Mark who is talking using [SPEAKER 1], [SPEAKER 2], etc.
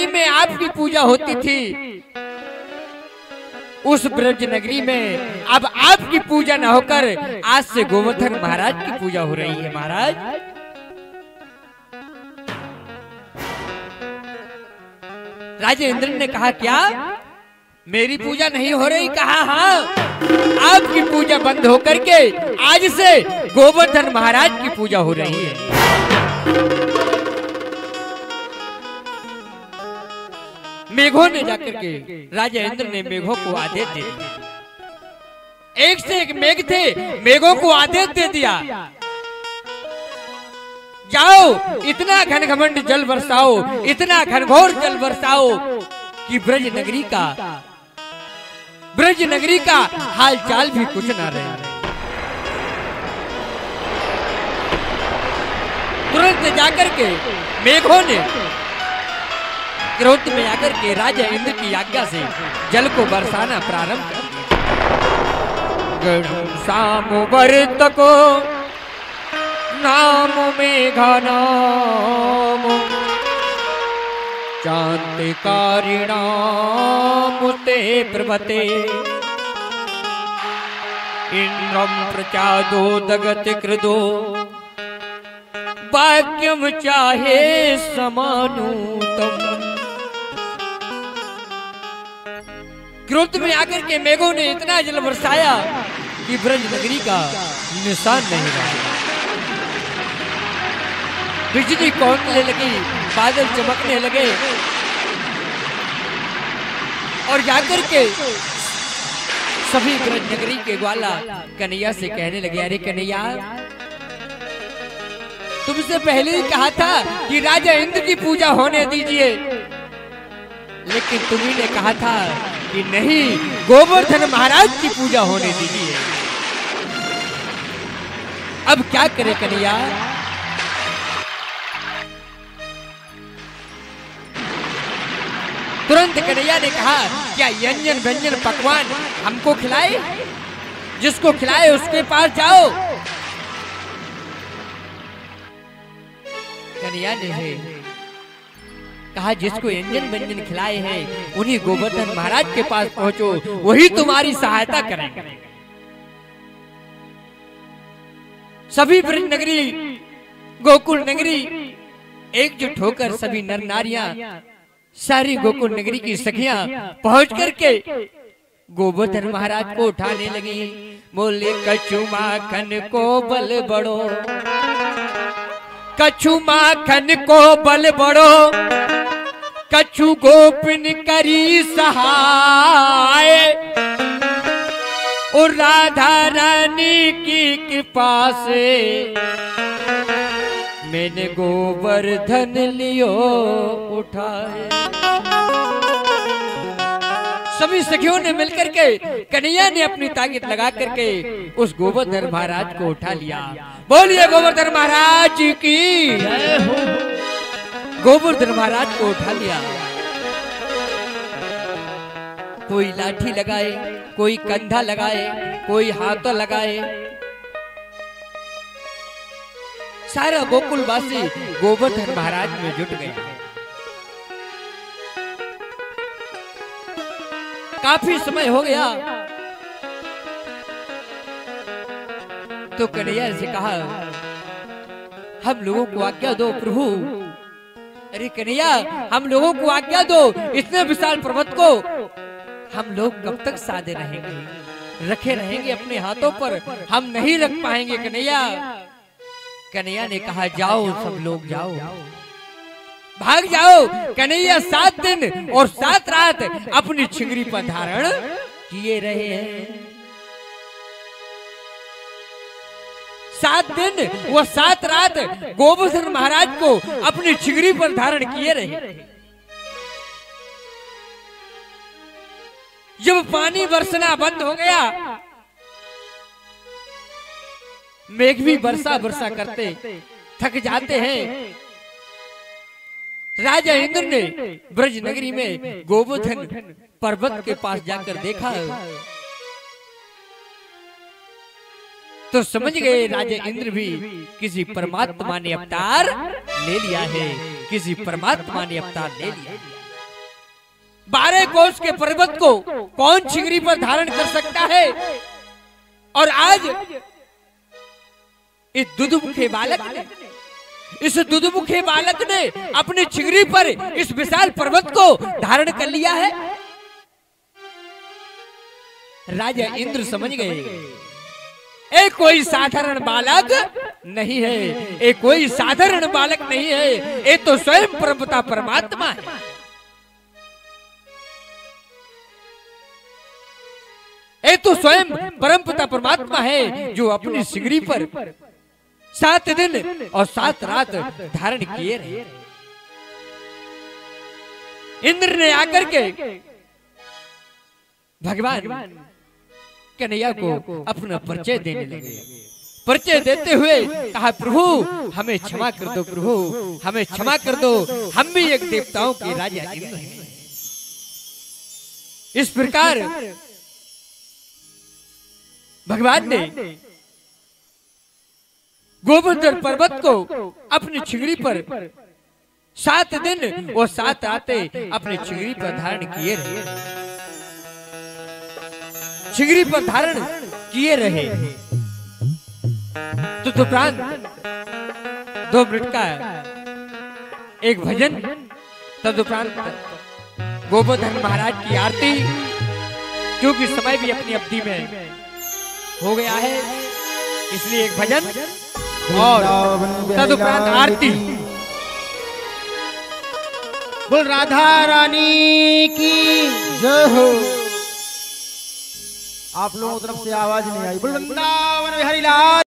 [SPEAKER 1] नगरी में आपकी पूजा होती थी, उस ब्रज नगरी में अब आपकी पूजा न होकर आज से गोवर्धन महाराज की पूजा हो रही है। महाराज, राजा इंद्र ने कहा, क्या मेरी पूजा नहीं हो रही? कहा हाँ, आपकी पूजा बंद होकर के आज से गोवर्धन महाराज की पूजा हो रही है। मेघों ने जाकर के, राजा इंद्र ने मेघों को आदेश दे दिया। एक से एक मेघ थे, मेघों को आदेश दे दिया, जाओ इतना घनघमंड जल बरसाओ, इतना घनघोर जल बरसाओ कि ब्रज नगरी का हाल चाल भी कुछ ना रहे। तुरंत जाकर के मेघों ने क्रोध में आकर के राजा इंद्र की आज्ञा से जल को बरसाना प्रारंभ कर दिया। सामवर्त को नाम मेघा नाम, चांतिकारिणाम ते प्रभते, इंद्रम प्रचादो दगति कृदो, वाक्यम चाहे समानूतम। क्रोध में आकर के मेघों ने इतना जल बरसाया कि ब्रज नगरी का निशान नहीं रहा। बिजली कौंधने लगी, बादल चमकने लगे और जाकर के सभी ब्रज नगरी के ग्वाला कन्हैया से कहने लगे, अरे कन्हैया, तुमसे पहले ही कहा था कि राजा इंद्र की पूजा होने दीजिए, लेकिन तुम्ही ने कहा था कि नहीं, गोवर्धन महाराज की पूजा होने दीजिए। अब क्या करे कन्हैया? तुरंत कन्हैया ने कहा, क्या व्यंजन व्यंजन पकवान हमको खिलाए? जिसको खिलाए उसके पास जाओ। कन्हैया ने कहा, जिसको व्यंजन व्यंजन खिलाए हैं उन्हीं गोवर्धन महाराज के पास पहुंचो, वही तुम्हारी सहायता करेंगे। सभी ब्रज नगरी, गोकुल नगरी एकजुट होकर सभी नर नारियां, सारी गोकुल नगरी की सखियां पहुंच करके गोवर्धन महाराज को उठाने लगी। बोले, कछु माखन को बल बढ़ो, कछु माखन को बल बढ़ो, कछु गोपिन करी सहाय, और राधा रानी की कृपा से मैंने गोवर्धन लियो उठाए। सभी सखियों ने मिलकर के, कन्हैया ने अपनी ताकत लगा करके उस गोवर्धन महाराज को उठा लिया। बोलिए गोवर्धन महाराज की जय हो। गोवर्धन महाराज को उठा लिया। कोई लाठी लगाए, कोई कंधा लगाए, कोई हाथों लगाए, सारा गोकुलवासी गोवर्धन महाराज में जुट गए। काफी समय हो गया तो कन्हैया से कहा, हम लोगों को आज्ञा दो प्रभु। अरे कन्हैया, हम लोगों को आज्ञा दो, इतने विशाल पर्वत को हम लोग कब तक साधे रहेंगे, रखे रहेंगे अपने हाथों पर, हम नहीं रख पाएंगे कन्हैया। कन्हैया ने कहा, जाओ सब लोग जाओ, भाग जाओ। कन्हैया 7 दिन और 7 रात अपनी छिंगरी पर धारण किए रहे हैं। 7 दिन वो 7 रात गोवर्धन महाराज को अपनी छिंगरी पर धारण किए रहे। जब पानी बरसना बंद हो गया, मेघ भी बरसा बरसा करते थक जाते हैं। राजा इंद्र ने ब्रज नगरी में गोवर्धन पर्वत के पास जाकर देखा तो समझ गए राजा इंद्र भी किसी परमात्मा ने अवतार ले लिया है, किसी परमात्मा ने अवतार ले लिया। 12 कोस के पर्वत को कौन चिंगरी पर धारण कर सकता है? और आज इस दुधमुखे बालक ने अपनी चिंगरी पर इस विशाल पर्वत को धारण कर लिया है। राजा इंद्र समझ गए, ये कोई साधारण बालक नहीं है, ये कोई साधारण बालक नहीं है, ये तो स्वयं परमपिता परमात्मा है। ये तो स्वयं परमपिता परमात्मा है जो अपनी सिंगरी पर 7 दिन और 7 रात धारण किए रहे। इंद्र ने आकर के भगवान कन्हैया को अपना परिचय देने लगे। परिचय देते हुए कहा, प्रभु हमें क्षमा कर दो, प्रभु हमें क्षमा कर दो, हम भी एक देवताओं के राजा इंद्र हैं। इस प्रकार भगवान ने गोवर्धन पर्वत को अपनी चिंगरी पर 7 दिन और 7 रातें अपनी चिंगरी पर धारण किए रहे। चिंगरी पर धारण किए रहे। तो तदुपरांत 2 मिनट का एक भजन, तदुपरांत गोवर्धन महाराज की आरती, क्योंकि समय भी अपनी अवधि में हो गया है, इसलिए एक भजन और तदुपरांत आरती।
[SPEAKER 2] बोल राधा रानी की जय हो। आप लोगों की तरफ से आवाज नहीं आई। बोल वृंदावन बिहारी लाल।